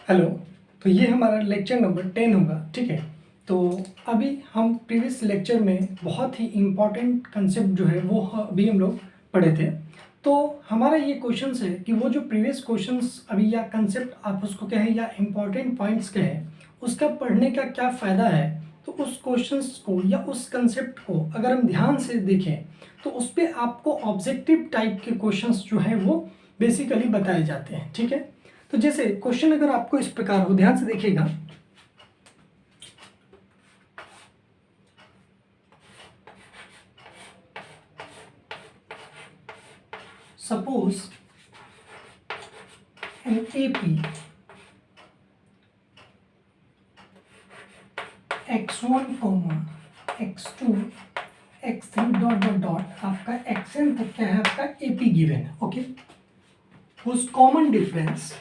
Hello. तो ये हमारा लेक्चर नंबर 10 होगा, ठीक है। तो अभी हम प्रीवियस लेक्चर में बहुत ही इम्पॉर्टेंट कंसेप्ट जो है वो अभी हम लोग पढ़े थे। तो हमारा ये क्वेश्चंस है कि वो जो प्रीवियस क्वेश्चंस अभी या कंसेप्ट आप उसको कहें या इम्पॉर्टेंट पॉइंट्स कहें, उसका पढ़ने का क्या फ़ायदा है। तो उस क्वेश्चंस को या उस कंसेप्ट को अगर हम ध्यान से देखें तो उस पर आपको ऑब्जेक्टिव टाइप के क्वेश्चंस जो है वो बेसिकली बताए जाते हैं, ठीक है। तो जैसे क्वेश्चन अगर आपको इस प्रकार हो, ध्यान से देखिएगा। Suppose an AP x1, x2, x3 dot dot dot आपका xn तक क्या है, आपका एपी गिवन है, ओके। उस कॉमन डिफरेंस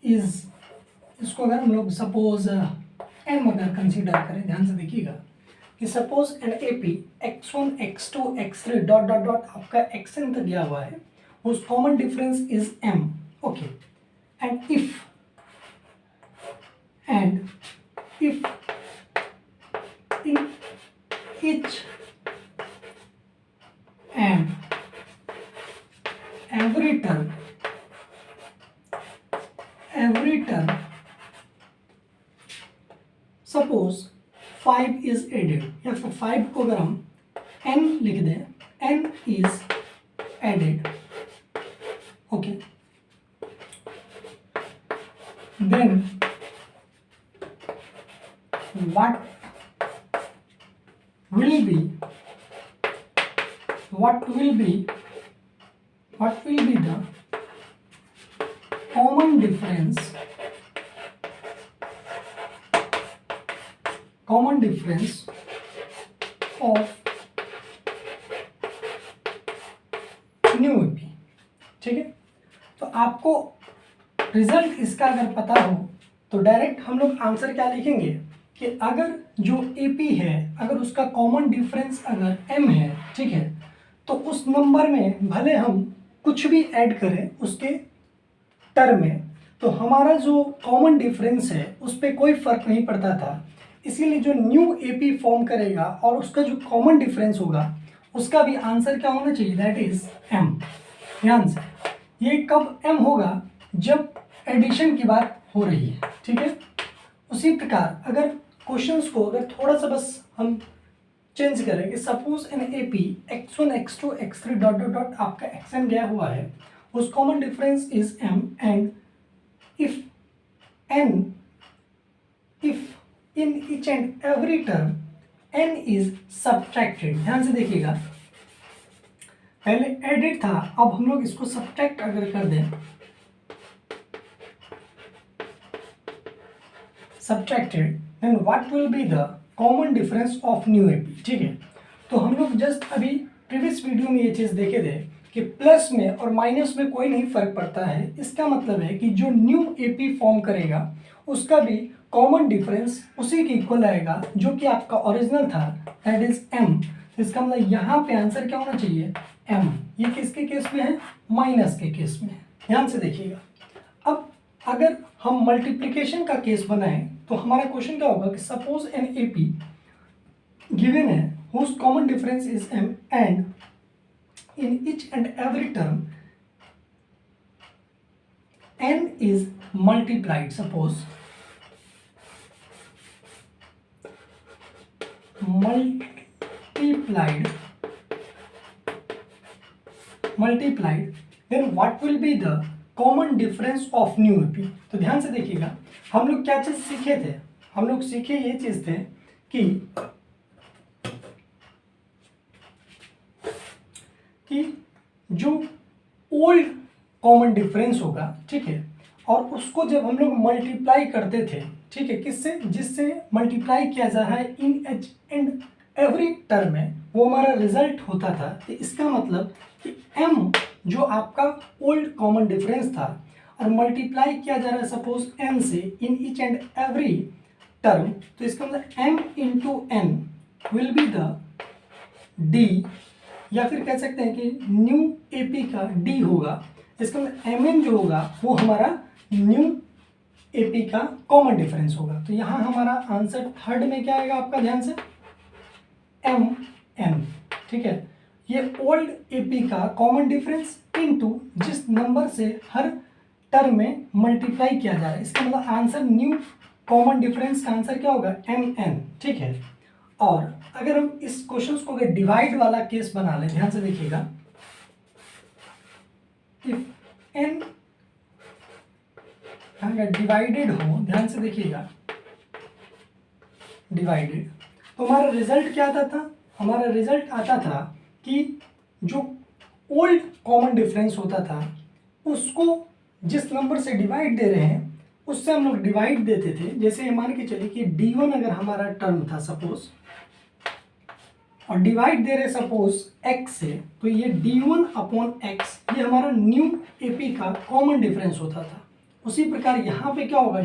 इज, इसको अगर हम लोग सपोज एम अगर कंसीडर करें, ध्यान से देखिएगा कि suppose an AP x1, x2, x3 dot dot dot आपका xn तक गया हुआ है, उस common difference is m, okay. And if in each and every term suppose 5 is added, या फिर 5 को अगर हम n लिख दें, n is added, okay, then what will be the common difference of new AP, ठीक है। तो आपको रिजल्ट इसका अगर पता हो तो डायरेक्ट हम लोग आंसर क्या लिखेंगे कि अगर जो एपी है, अगर उसका कॉमन डिफरेंस अगर m है, ठीक है, तो उस नंबर में भले हम कुछ भी ऐड करें उसके टर्म में, तो हमारा जो कॉमन डिफरेंस है उस पर कोई फर्क नहीं पड़ता था। इसीलिए जो न्यू एपी फॉर्म करेगा और उसका जो कॉमन डिफरेंस होगा उसका भी आंसर क्या होना चाहिए, दैट इज m। ध्यान से, ये कब m होगा, जब एडिशन की बात हो रही है, ठीक है। उसी प्रकार अगर क्वेश्चंस को अगर थोड़ा सा बस हम चेंज करें कि suppose an AP x1, x2, x3 dot dot dot आपका xn गया हुआ है, उस common difference is m, and if in each and every term n is subtracted. ध्यान से देखिएगा, पहले एडेड था, अब हम लोग इसको सब्ट्रैक्ट अगर कर दें, subtracted, then what will be the common difference of new AP, ठीक है। तो हम लोग जस्ट अभी प्रीवियस वीडियो में ये चीज़ देखे थे कि प्लस में और माइनस में कोई नहीं फर्क पड़ता है। इसका मतलब है कि जो न्यू AP फॉर्म करेगा उसका भी कॉमन डिफरेंस उसी के इक्वल आएगा जो कि आपका ओरिजिनल था, दैट इज m। इसका मतलब यहाँ पे आंसर क्या होना चाहिए, m। ये किसके केस में है, माइनस के केस में। ध्यान से देखिएगा। अब अगर हम मल्टीप्लिकेशन का केस बनाएं तो हमारा क्वेश्चन क्या होगा कि सपोज एन एपी गिवन है whose common difference is m, and in each and every term n is multiplied, suppose multiplied, then what will be the common difference of new AP. तो ध्यान से देखिएगा, हम लोग क्या चीज़ सीखे थे, हम लोग सीखे ये चीज़ थे कि जो ओल्ड कॉमन डिफरेंस होगा, ठीक है, और उसको जब हम लोग मल्टीप्लाई करते थे, ठीक है, किससे, जिससे मल्टीप्लाई किया जा रहा है इन एच एंड एवरी टर्म में, वो हमारा रिजल्ट होता था। तो इसका मतलब कि m जो आपका ओल्ड कॉमन डिफरेंस था, और मल्टीप्लाई किया जा रहा है सपोज n से इन ईच एंड एवरी टर्म, तो इसका मतलब m into n will be the d, या फिर कह सकते हैं कि न्यू AP का d होगा। इसका मतलब mn जो होगा वो हमारा न्यू AP का कॉमन डिफरेंस होगा। तो यहाँ हमारा आंसर थर्ड में क्या आएगा आपका ध्यान से, mn, ठीक है। ये ओल्ड AP का कॉमन डिफरेंस इनटू जिस नंबर से हर टर्म में मल्टीप्लाई किया जा रहा है, इसका मतलब आंसर न्यू कॉमन डिफरेंस का आंसर क्या होगा mn, ठीक है। और अगर हम इस क्वेश्चन को अगर डिवाइड वाला केस बना लें, ध्यान से देखिएगा, इफ n अगर डिवाइडेड हो, ध्यान से देखिएगा, डिवाइडेड, तो हमारा रिजल्ट क्या आता था, हमारा रिजल्ट आता था कि जो ओल्ड कॉमन डिफरेंस होता था उसको जिस नंबर से डिवाइड दे रहे हैं उससे हम लोग डिवाइड देते थे। जैसे मान के चलिए कि d1 अगर हमारा टर्म था सपोज, और डिवाइड दे रहे सपोज x से, तो ये d1 अपॉन x ये हमारा न्यू AP का कॉमन डिफरेंस होता था। उसी प्रकार यहाँ पे क्या होगा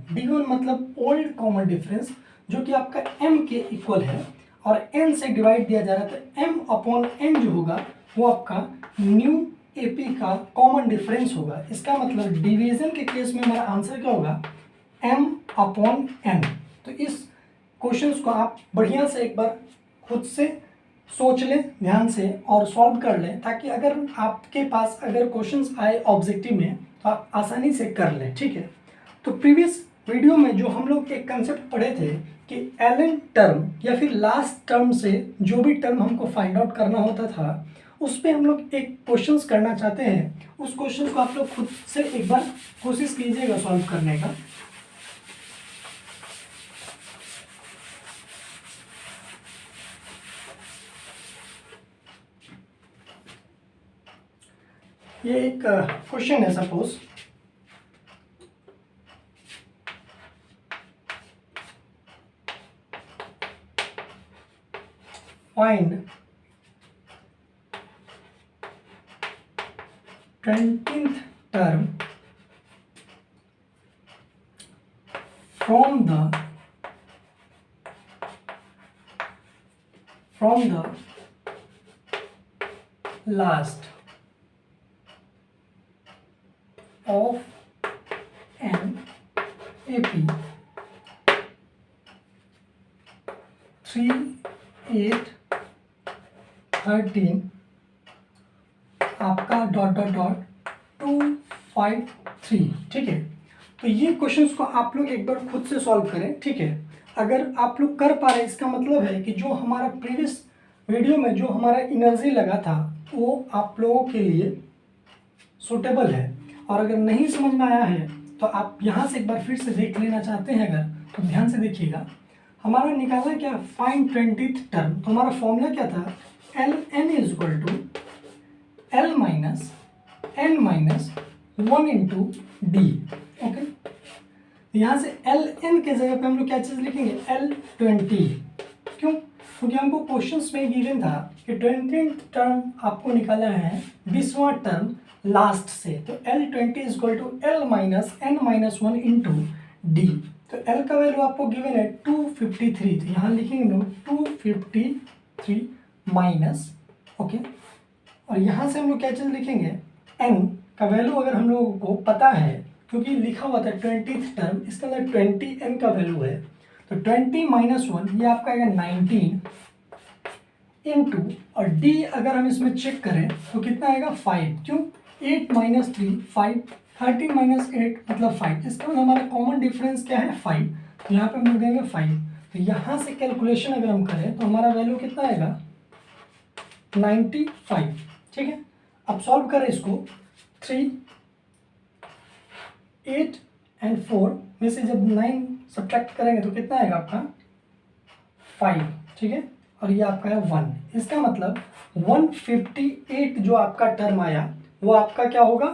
d1 मतलब ओल्ड कॉमन डिफरेंस जो कि आपका m के इक्वल है, और n से डिवाइड दिया जा रहा है, तो m अपॉन n जो होगा वो आपका न्यू AP का कॉमन डिफरेंस होगा। इसका मतलब डिवीजन के केस में हमारा आंसर क्या होगा m अपॉन n। तो इस क्वेश्चंस को आप बढ़िया से एक बार खुद से सोच लें ध्यान से और सॉल्व कर लें, ताकि अगर आपके पास अगर क्वेश्चंस आए ऑब्जेक्टिव में तो आप आसानी से कर लें, ठीक है। तो प्रीवियस वीडियो में जो हम लोग एक कंसेप्ट पढ़े थे कि ln टर्म या फिर लास्ट टर्म से जो भी टर्म हमको फाइंड आउट करना होता था, उस पर हम लोग एक क्वेश्चंस करना चाहते हैं। उस क्वेश्चन को आप लोग खुद से एक बार कोशिश कीजिएगा सॉल्व करने का। ये एक क्वेश्चन है suppose, find 20th term from the last of an AP 3, 8, 13 आपका ... 2, 5, 3, ठीक है। तो ये क्वेश्चंस को आप लोग एक बार खुद से सॉल्व करें, ठीक है। अगर आप लोग कर पा रहे हैं, इसका मतलब है कि जो हमारा प्रीवियस वीडियो में जो हमारा एनर्जी लगा था वो आप लोगों के लिए सूटेबल है। और अगर नहीं समझ में आया है तो आप यहाँ से एक बार फिर से देख लेना चाहते हैं अगर, तो ध्यान से देखिएगा। हमारा निकालना क्या, फाइंड 20th टर्म। तो हमारा फॉर्मूला क्या था, ln is equal to l minus n minus 1 into d, okay. यहाँ से ln के जगह पे हम लोग क्या चीज़ लिखेंगे, l20। क्यों, क्योंकि हमको क्वेश्चंस में गिवन था कि 20th टर्म आपको निकाला है 20वां टर्म लास्ट से, तो l20 is equal to l minus n minus 1 into d. तो l का वैल्यू आपको गिवन है 253, तो यहाँ लिखेंगे लोग 253 माइनस, ओके। और यहाँ से हम लोग क्या चीज़ लिखेंगे, n का वैल्यू अगर हम लोगों को पता है, क्योंकि लिखा हुआ था 20th टर्म, इसका मतलब 20n का वैल्यू है, तो 20 माइनस 1 ये आपका आएगा 19 इंटू, और d अगर हम इसमें चेक करें तो कितना आएगा 5, क्यों 8 माइनस 3 5, 13 माइनस 8 मतलब 5, इसका मतलब हमारा कॉमन डिफरेंस क्या है 5, तो यहाँ पे हम लोग देंगे 5। तो यहाँ से कैलकुलेशन अगर हम करें तो हमारा वैल्यू कितना आएगा 95, ठीक है। अब सॉल्व करें इसको, 3, 8 एंड 4 में से जब 9 सब्ट्रैक्ट करेंगे तो कितना आएगा आपका 5, ठीक है। और ये आपका है 1, इसका मतलब 158 जो आपका टर्म आया वो आपका क्या होगा,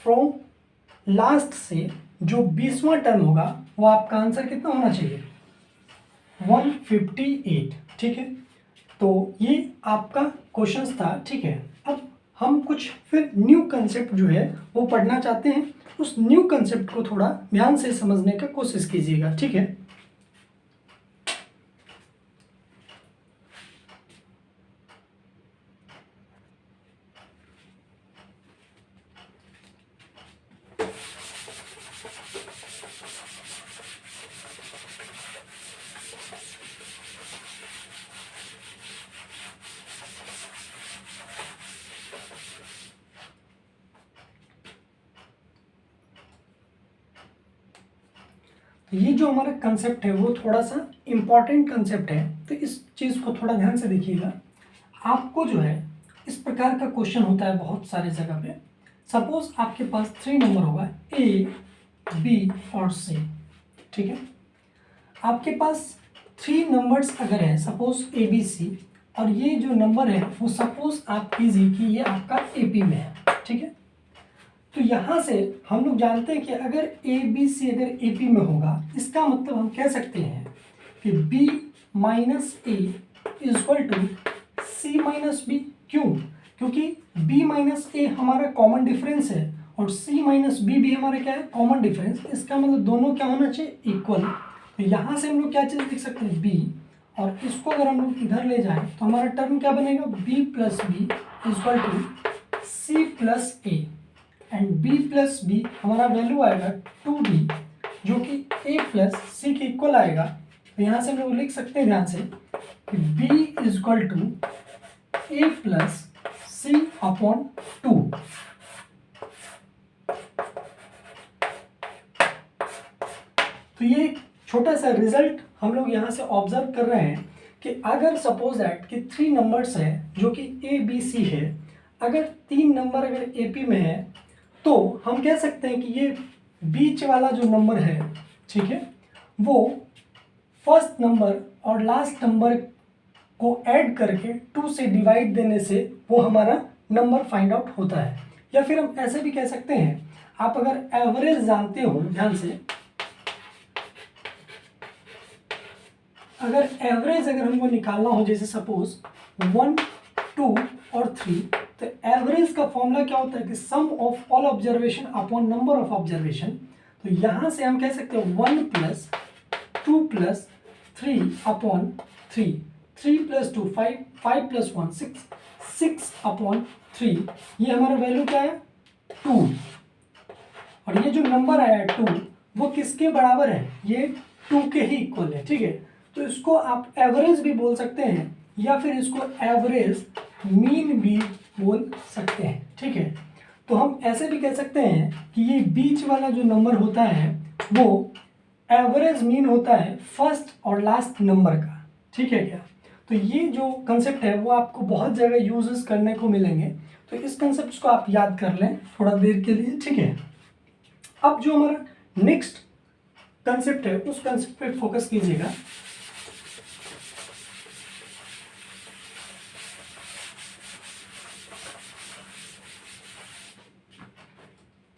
फ्रॉम लास्ट से जो 20वां टर्म होगा वो आपका आंसर कितना होना चाहिए 158, ठीक है। तो ये आपका क्वेश्चन था, ठीक है। अब हम कुछ फिर न्यू कंसेप्ट जो है वो पढ़ना चाहते हैं। उस न्यू कंसेप्ट को थोड़ा ध्यान से समझने का कोशिश कीजिएगा, ठीक है। ये जो हमारा कंसेप्ट है वो थोड़ा सा इम्पॉर्टेंट कंसेप्ट है, तो इस चीज़ को थोड़ा ध्यान से देखिएगा। आपको जो है इस प्रकार का क्वेश्चन होता है बहुत सारे जगह पे। सपोज आपके पास 3 नंबर होगा ए, बी और सी, ठीक है। आपके पास 3 नंबर्स अगर है, सपोज ए बी सी, और ये जो नंबर है वो सपोज आप कीजिए कि ये आपका एपी में है, ठीक है। तो यहाँ से हम लोग जानते हैं कि अगर ए बी सी अगर ए पी में होगा, इसका मतलब हम कह सकते हैं कि b minus a is equal to c minus b. क्यों? क्योंकि बी माइनस ए हमारा कॉमन डिफरेंस है और सी माइनस बी भी हमारा क्या है, कॉमन डिफरेंस। इसका मतलब दोनों क्या होना चाहिए, इक्वल। तो यहाँ से हम लोग क्या चीज़ लिख सकते हैं, बी, और इसको अगर हम लोग इधर ले जाएं तो हमारा टर्म क्या बनेगा, b plus b is equal to c plus a, and b plus b हमारा वैल्यू आएगा 2b, जो कि a प्लस सी के इक्वल आएगा। तो यहाँ से हम लोग लिख सकते हैं ध्यान से कि b is equal to a plus c upon 2। तो ये एक छोटा सा रिजल्ट हम लोग यहाँ से ऑब्जर्व कर रहे हैं कि अगर सपोज दैट कि 3 नंबर्स है जो कि ए बी सी है, अगर 3 नंबर अगर ए पी में है तो हम कह सकते हैं कि ये बीच वाला जो नंबर है, ठीक है, वो फर्स्ट नंबर और लास्ट नंबर को ऐड करके 2 से डिवाइड देने से वो हमारा नंबर फाइंड आउट होता है। या फिर हम ऐसे भी कह सकते हैं, आप अगर एवरेज जानते हो ध्यान से, अगर एवरेज अगर हमको निकालना हो, जैसे सपोज 1, 2 और 3, तो एवरेज का फॉर्मूला क्या होता है कि sum of all observation upon number of observation. तो यहाँ से हम कह सकते हैं 1 plus 2 plus 3 upon 3, 3 plus 2 5, 5 plus 1 6, 6 upon 3, ये हमारा वैल्यू क्या है, 2। और ये जो नंबर आया 2 वो किसके बराबर है, ये 2 के ही इक्वल है, ठीक है। तो इसको आप एवरेज भी बोल सकते हैं या फिर इसको एवरेज मीन भी बोल सकते हैं, ठीक है। तो हम ऐसे भी कह सकते हैं कि ये बीच वाला जो नंबर होता है वो एवरेज मीन होता है फर्स्ट और लास्ट नंबर का, ठीक है क्या। तो ये जो कंसेप्ट है वो आपको बहुत जगह यूजेस करने को मिलेंगे, तो इस कंसेप्ट को आप याद कर लें थोड़ा देर के लिए, ठीक है। अब जो हमारा नेक्स्ट कंसेप्ट है उस कंसेप्ट पे फोकस कीजिएगा।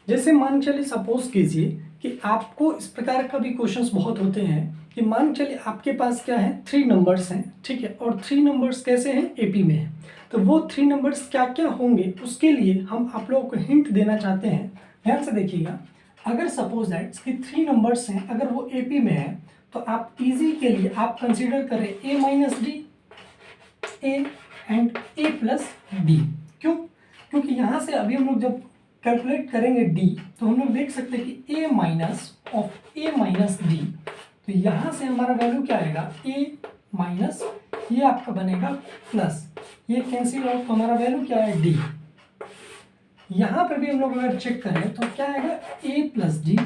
जैसे मान चलिए सपोज कीजिए कि आपको इस प्रकार का भी क्वेश्चंस बहुत होते हैं कि मान चलिए आपके पास क्या है, 3 नंबर्स हैं, ठीक है, और 3 नंबर्स कैसे हैं, एपी में है। तो वो 3 नंबर्स क्या क्या होंगे उसके लिए हम आप लोगों को हिंट देना चाहते हैं। ध्यान से देखिएगा, अगर सपोज दैट कि 3 नंबर्स हैं, अगर वो एपी में है तो आप इजी के लिए आप कंसिडर करें A minus D, A and A plus D. क्यों? क्योंकि यहाँ से अभी हम लोग जब कैलकुलेट करेंगे डी तो हम लोग देख सकते हैं कि A minus of A minus D, तो यहाँ से हमारा वैल्यू क्या आएगा, ए माइनस ये आपका बनेगा प्लस, ये कैंसिल आउट तो हमारा वैल्यू क्या है, डी। यहाँ पे भी हम लोग अगर चेक करें तो क्या आएगा, ए प्लस डी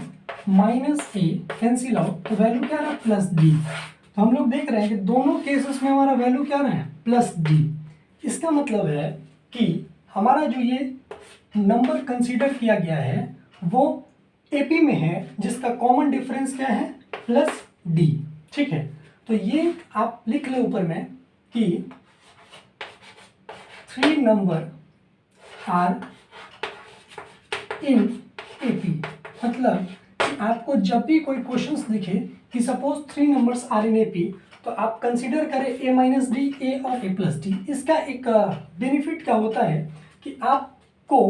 माइनस ए कैंसिल आउट तो वैल्यू क्या रहा, प्लस डी। तो हम लोग देख रहे हैं कि दोनों केसेस में हमारा वैल्यू क्या रहा है, प्लस डी। इसका मतलब है कि हमारा जो ये नंबर कंसीडर किया गया है वो एपी में है जिसका कॉमन डिफरेंस क्या है, प्लस डी, ठीक है। तो ये आप लिख लें ऊपर में कि 3 नंबर आर इन एपी, मतलब कि आपको जब भी कोई क्वेश्चंस दिखे कि suppose 3 numbers are in AP तो आप कंसीडर करें ए माइनस डी, ए और ए प्लस डी। इसका एक बेनिफिट क्या होता है कि आपको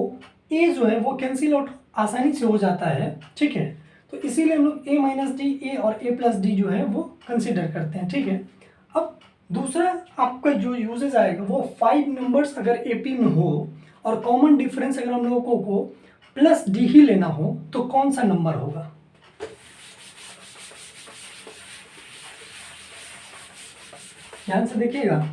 ए जो है वो कैंसिल आउट आसानी से हो जाता है, ठीक है। तो इसीलिए हम लोग ए माइनस डी, ए और ए प्लस डी जो है वो कंसिडर करते हैं, ठीक है। अब दूसरा आपका जो यूजेज आएगा वो 5 नंबर्स अगर एपी में हो और कॉमन डिफरेंस अगर हम लोगों को प्लस डी ही लेना हो तो कौन सा नंबर होगा। ध्यान से देखिएगा।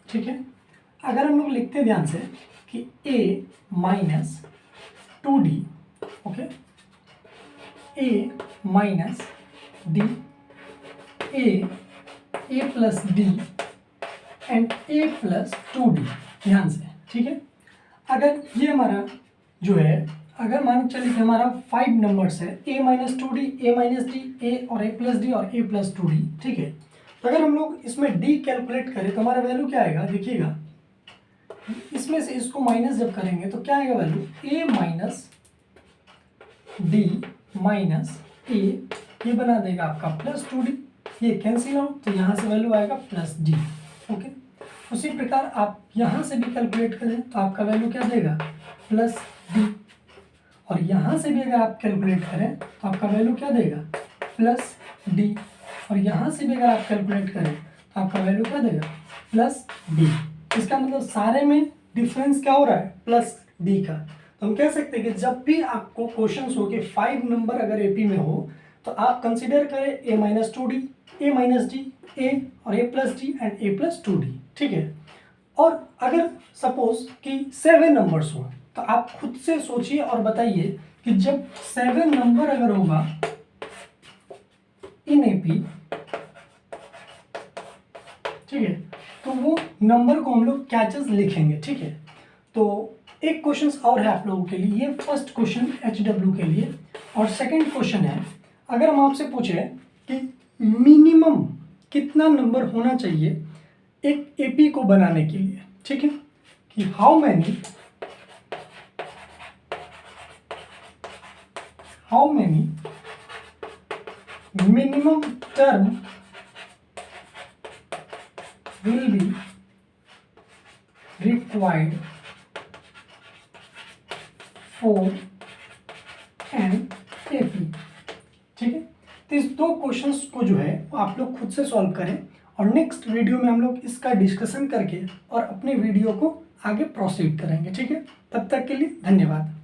ठीक है, अगर हम लोग लिखते हैं ध्यान से कि a minus 2d, okay, a minus D, a plus D and a plus 2d, ध्यान से, ठीक है। अगर ये हमारा जो है, अगर मान चलिए कि हमारा 5 नंबर्स है, a minus 2d, a minus D, a और a प्लस डी और a प्लस 2d, ठीक है। तो अगर हम लोग इसमें d कैलकुलेट करें तो हमारा वैल्यू क्या आएगा, देखिएगा, इसमें से इसको माइनस जब करेंगे तो क्या आएगा value, a minus D minus a, ये बना देगा आपका प्लस 2d, ये कैंसिल आउट, तो यहाँ से वैल्यू आएगा प्लस d, ओके। उसी प्रकार आप यहाँ से भी कैलकुलेट करें तो आपका वैल्यू क्या देगा, प्लस d, और यहाँ से भी अगर आप कैलकुलेट करें तो आपका वैल्यू क्या देगा, प्लस d, और यहाँ से भी अगर आप कैलकुलेट करें तो आपका वैल्यू क्या देगा, प्लस d। इसका मतलब सारे में डिफरेंस क्या हो रहा है, प्लस d का। तो हम कह सकते हैं कि जब भी आपको क्वेश्चंस हो कि 5 नंबर अगर एपी में हो तो आप कंसीडर करें a minus 2d, a minus D, a और a plus D and a plus 2d, ठीक है। और अगर सपोज कि 7 नंबर्स हो तो आप खुद से सोचिए और बताइए कि जब 7 नंबर अगर होगा इन एपी, ठीक है, तो वो नंबर को हम लोग कैचेस लिखेंगे, ठीक है। तो एक क्वेश्चन और है आप लोगों के लिए, ये फर्स्ट क्वेश्चन HW के लिए, और सेकंड क्वेश्चन है, अगर हम आपसे पूछे कि मिनिमम कितना नंबर होना चाहिए एक एपी को बनाने के लिए, ठीक है, कि how many minimum term will be required for an AP, ठीक है। तो इस 2 क्वेश्चंस को जो है वो आप लोग खुद से सॉल्व करें, और नेक्स्ट वीडियो में हम लोग इसका डिस्कशन करके और अपने वीडियो को आगे प्रोसीड करेंगे, ठीक है। तब तक के लिए धन्यवाद।